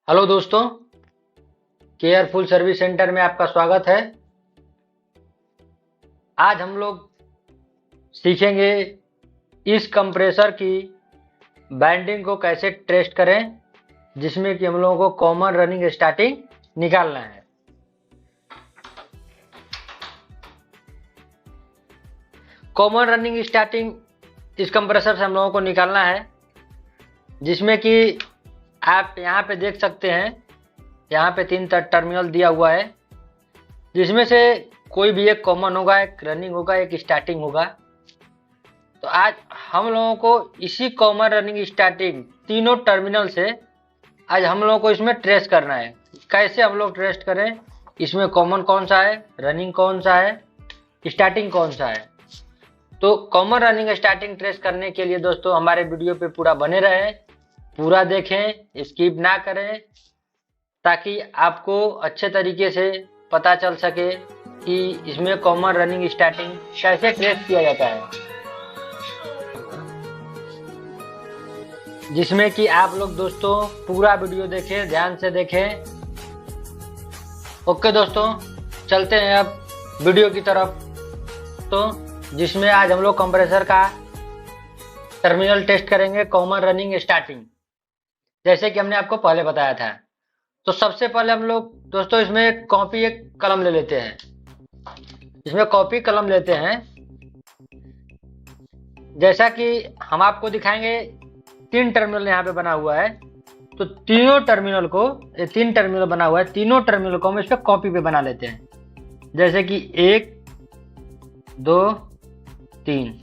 Hello दोस्तों, careful service centre में आपका स्वागत है। आज हम लोग सीखेंगे इस कंप्रेसर की बैंडिंग को कैसे टेस्ट करें, जिसमें कि हम लोगों को कॉमन रनिंग स्टार्टिंग निकालना है। कॉमन रनिंग स्टार्टिंग इस कंप्रेसर से हम लोगों को निकालना है, जिसमें कि आप यहाँ पे देख सकते हैं। यहाँ पे 3 टर्मिनल दिया हुआ है, जिसमें से कोई भी एक कॉमन होगा, एक रनिंग होगा, एक स्टार्टिंग होगा। तो आज हम लोगों को इसी कॉमन रनिंग स्टार्टिंग तीनों टर्मिनल से आज हम लोगों को इसमें ट्रेस करना है। कैसे हम लोग ट्रेस करें, इसमें कॉमन कौन सा है, रनिंग कौन सा है, स्टार्टिंग कौन सा है। तो कॉमन रनिंग स्टार्टिंग ट्रेस करने के लिए दोस्तों हमारे वीडियो पे पूरा बने रहें, पूरा देखें, स्किप ना करें, ताकि आपको अच्छे तरीके से पता चल सके कि इसमें कॉमन रनिंग स्टार्टिंग कैसे ट्रेस किया जाता है, जिसमें कि आप लोग दोस्तों पूरा वीडियो देखें, ध्यान से देखें। ओके दोस्तों, चलते हैं अब वीडियो की तरफ। तो जिसमें आज हम लोग कंप्रेसर का टर्मिनल टेस्ट करेंगे, कॉमन रनिंग स्टार्टिंग, जैसे कि हमने आपको पहले बताया था। तो सबसे पहले हम लोग दोस्तों इसमें एक कॉपी एक कलम ले लेते हैं। इसमें कॉपी कलम लेते हैं, जैसा कि हम आपको दिखाएंगे। 3 टर्मिनल यहाँ पे बना हुआ है, तो तीनों टर्मिनल को, ये 3 टर्मिनल बना हुआ है, तीनों टर्मिनल को हम इस पर कॉपी पे बना लेते हैं। जैसे कि 1 2 3।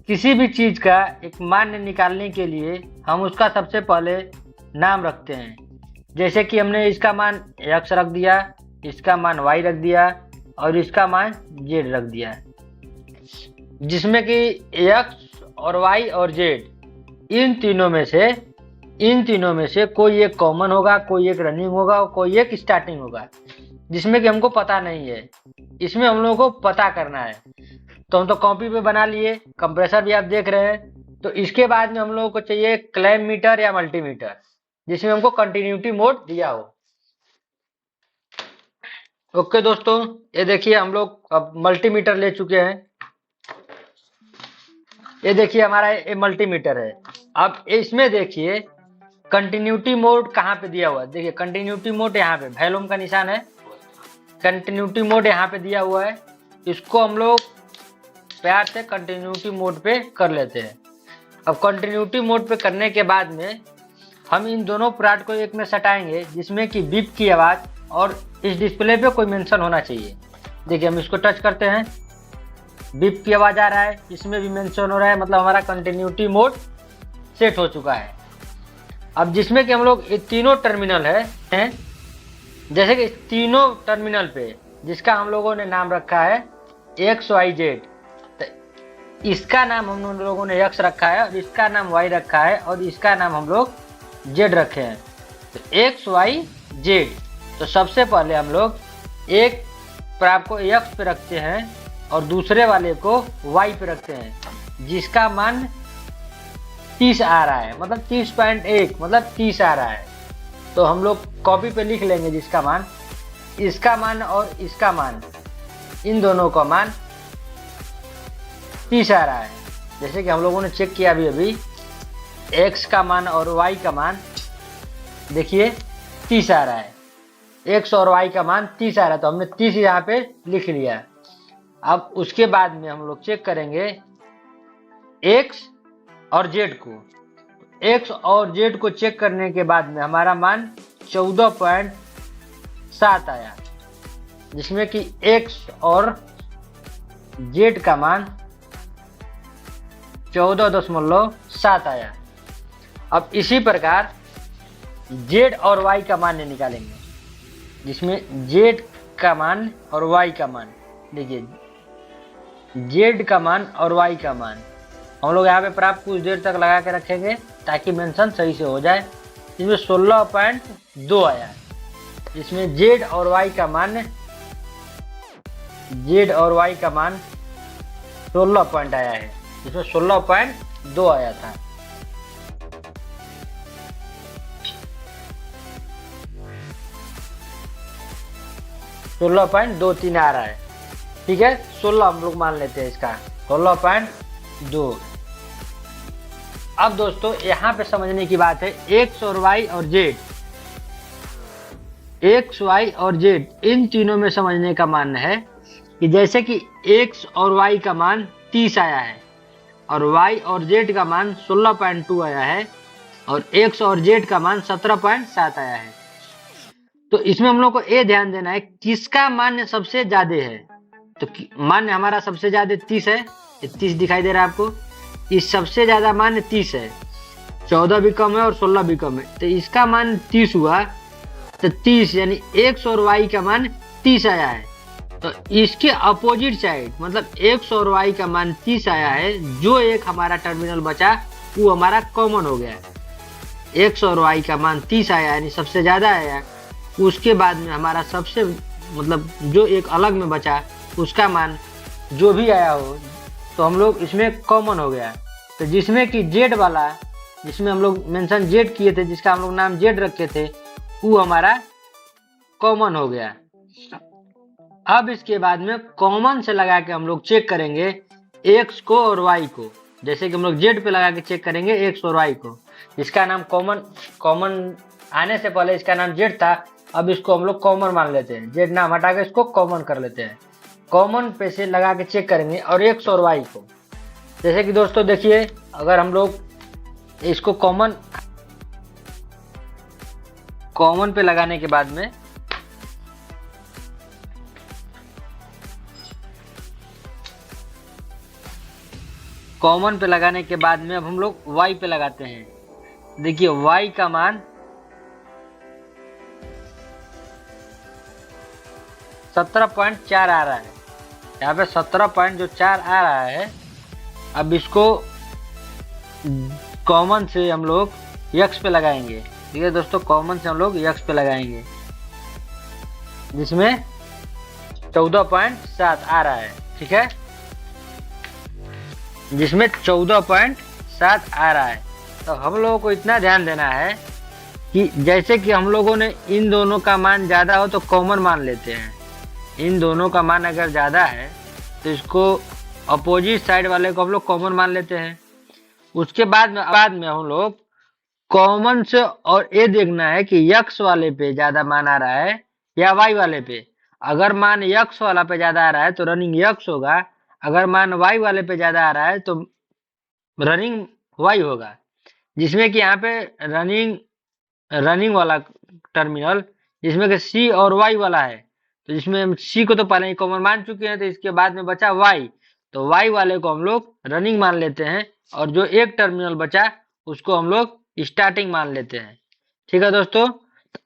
किसी भी चीज का एक मान निकालने के लिए हम उसका सबसे पहले नाम रखते हैं। जैसे कि हमने इसका मान x रख दिया, इसका मान y रख दिया और इसका मान z रख दिया, जिसमें कि x और y और z इन तीनों में से कोई एक कॉमन होगा, कोई एक रनिंग होगा और कोई एक स्टार्टिंग होगा, जिसमें कि हमको पता नहीं है। इसमें हम लोगों को पता करना है। तो हम तो कॉपी पे बना लिए, कंप्रेसर भी आप देख रहे हैं। तो इसके बाद में हम लोगों को चाहिए क्लैंप मीटर या मल्टीमीटर, जिसमें हमको कंटिन्यूटी मोड दिया हो। ओके दोस्तों, ये देखिए हम लोग अब मल्टीमीटर ले चुके हैं। ये देखिए हमारा ये मल्टीमीटर है। अब इसमें देखिए कंटिन्यूटी मोड कहाँ पे दिया हुआ है। देखिए कंटिन्यूटी मोड यहाँ पे वैल्यूम का निशान है, कंटिन्यूटी मोड यहाँ पे दिया हुआ है। इसको हम लोग प्यार से कंटिन्यूटी मोड पे कर लेते हैं। अब कंटिन्यूटी मोड पे करने के बाद में हम इन दोनों पार्ट को एक में सटाएंगे, जिसमें कि बीप की आवाज़ और इस डिस्प्ले पे कोई मेंशन होना चाहिए। देखिए हम इसको टच करते हैं, बीप की आवाज़ आ रहा है, इसमें भी मेंशन हो रहा है, मतलब हमारा कंटिन्यूटी मोड सेट हो चुका है। अब जिसमें कि हम लोग ये तीनों टर्मिनल हैं, जैसे कि तीनों टर्मिनल पे जिसका हम लोगों ने नाम रखा है XYZ, तो इसका नाम हम लोगों ने X रखा है और इसका नाम Y रखा है और इसका नाम हम लोग Z रखे हैं। तो XYZ। तो सबसे पहले हम लोग एक प्राप को X पे रखते हैं और दूसरे वाले को Y पे रखते हैं, जिसका मान 30 आ रहा है, मतलब 30.1, मतलब 30 आ रहा है। तो हम लोग कॉपी पे लिख लेंगे जिसका मान, इसका मान और इसका मान, इन दोनों का मान 30 आ रहा है। जैसे कि हम लोगों ने चेक किया अभी x का मान और y का मान देखिए 30 आ रहा है। x और y का मान 30 आ रहा है, तो हमने 30 यहाँ पे लिख लिया। अब उसके बाद में हम लोग चेक करेंगे x और z को। x और z को चेक करने के बाद में हमारा मान 14.7 आया, जिसमें कि x और z का मान 14.7 आया। अब इसी प्रकार z और y का मान निकालेंगे, जिसमें z का मान और y का मान, देखिए z का मान और y का मान हम लोग यहाँ पे प्राप्त कुछ देर तक लगा के रखेंगे ताकि मेंशन सही से हो जाए। इसमें 16.2 आया, जिसमें z और y का मान 16 पॉइंट आया है, इसमें 16.2 आया था। 16.23 आ रहा है। ठीक है, 16 हम लोग मान लेते हैं इसका, 16.2। अब दोस्तों यहाँ पे समझने की बात है, एक्स और वाई और जेड, एक्स वाई और जेड इन तीनों में समझने का मानना है कि जैसे कि एक्स और वाई का मान 30 आया है और वाई और जेड का मान 16.2 आया है और एक्स और जेड का मान 17.7 आया है। तो इसमें हम लोग को ये ध्यान देना है किसका मान सबसे ज्यादा है। तो मान हमारा सबसे ज्यादा 30 है, 30 दिखाई दे रहा है आपको, इस सबसे ज्यादा मान 30 है, 14 भी कम है और 16 भी कम है, तो इसका मान 30 हुआ। तो 30 यानी एक्स और वाई का मान 30 आया है, तो इसके अपोजिट साइड मतलब एक्स और वाई का मान 30 आया है, जो एक हमारा टर्मिनल बचा वो हमारा कॉमन हो गया। एक्स और वाई का मान 30 आया यानी सबसे ज्यादा आया, उसके बाद में हमारा सबसे मतलब जो एक अलग में बचा उसका मान जो भी आया हो तो हम लोग इसमें कॉमन हो गया। तो जिसमें कि जेड वाला, जिसमें हम लोग मेंशन जेड किए थे, जिसका हम लोग नाम जेड रखे थे, वो हमारा कॉमन हो गया। अब इसके बाद में कॉमन से लगा के हम लोग चेक करेंगे एक्स को और वाई को। जैसे कि हम लोग जेड पे लगा के चेक करेंगे एक्स और वाई को, जिसका नाम कॉमन आने से पहले इसका नाम जेड था, अब इसको हम लोग कॉमन मान लेते हैं, जेड नाम हटा के इसको कॉमन कर लेते हैं। कॉमन पे से लगा के चेक करेंगे और एक्स और वाई को। जैसे कि दोस्तों देखिए, अगर हम लोग इसको कॉमन पे लगाने के बाद में अब हम लोग y पे लगाते हैं। देखिए y का मान 17.4 आ रहा है, यहाँ पे 17.4 आ रहा है। अब इसको कॉमन से हम लोग x पे लगाएंगे। ठीक है दोस्तों, कॉमन से हम लोग x पे लगाएंगे, जिसमें 14.7 आ रहा है। ठीक है, जिसमें 14.7 आ रहा है। तो हम लोगों को इतना ध्यान देना है कि जैसे कि हम लोगों ने इन दोनों का मान ज़्यादा हो तो कॉमन मान लेते हैं, इन दोनों का मान अगर ज़्यादा है तो इसको अपोजिट साइड वाले को हम लोग कॉमन मान लेते हैं। उसके बाद में हम लोग कॉमन से और ये देखना है कि यक्स वाले पे ज़्यादा मान आ रहा है या वाई वाले पे। अगर मान यक्स वाला पे ज़्यादा आ रहा है तो रनिंग यक्स होगा, अगर मान वाई वाले पे ज़्यादा आ रहा है तो रनिंग वाई होगा। जिसमें कि यहाँ पे रनिंग वाला टर्मिनल जिसमें कि सी और वाई वाला है, तो जिसमें हम सी को तो पहले ही कॉमन मान चुके हैं, तो इसके बाद में बचा वाई, तो वाई वाले को हम लोग रनिंग मान लेते हैं और जो एक टर्मिनल बचा उसको हम लोग स्टार्टिंग मान लेते हैं। ठीक है दोस्तों,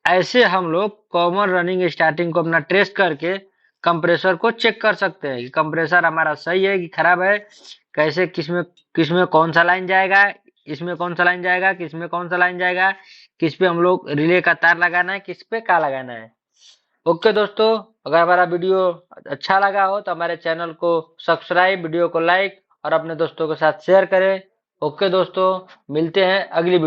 ऐसे हम लोग कॉमन, रनिंग, स्टार्टिंग को अपना ट्रेस करके कंप्रेसर को चेक कर सकते हैं कि कंप्रेसर हमारा सही है कि खराब है, कैसे किसमें कौन सा लाइन जाएगा, इसमें कौन सा लाइन जाएगा, किसमें कौन सा लाइन जाएगा, किस पे हम लोग रिले का तार लगाना है, किस पे क्या लगाना है। ओके दोस्तों, अगर हमारा वीडियो अच्छा लगा हो तो हमारे चैनल को सब्सक्राइब, वीडियो को लाइक और अपने दोस्तों के साथ शेयर करें। ओके दोस्तों, मिलते हैं अगली वीडियो।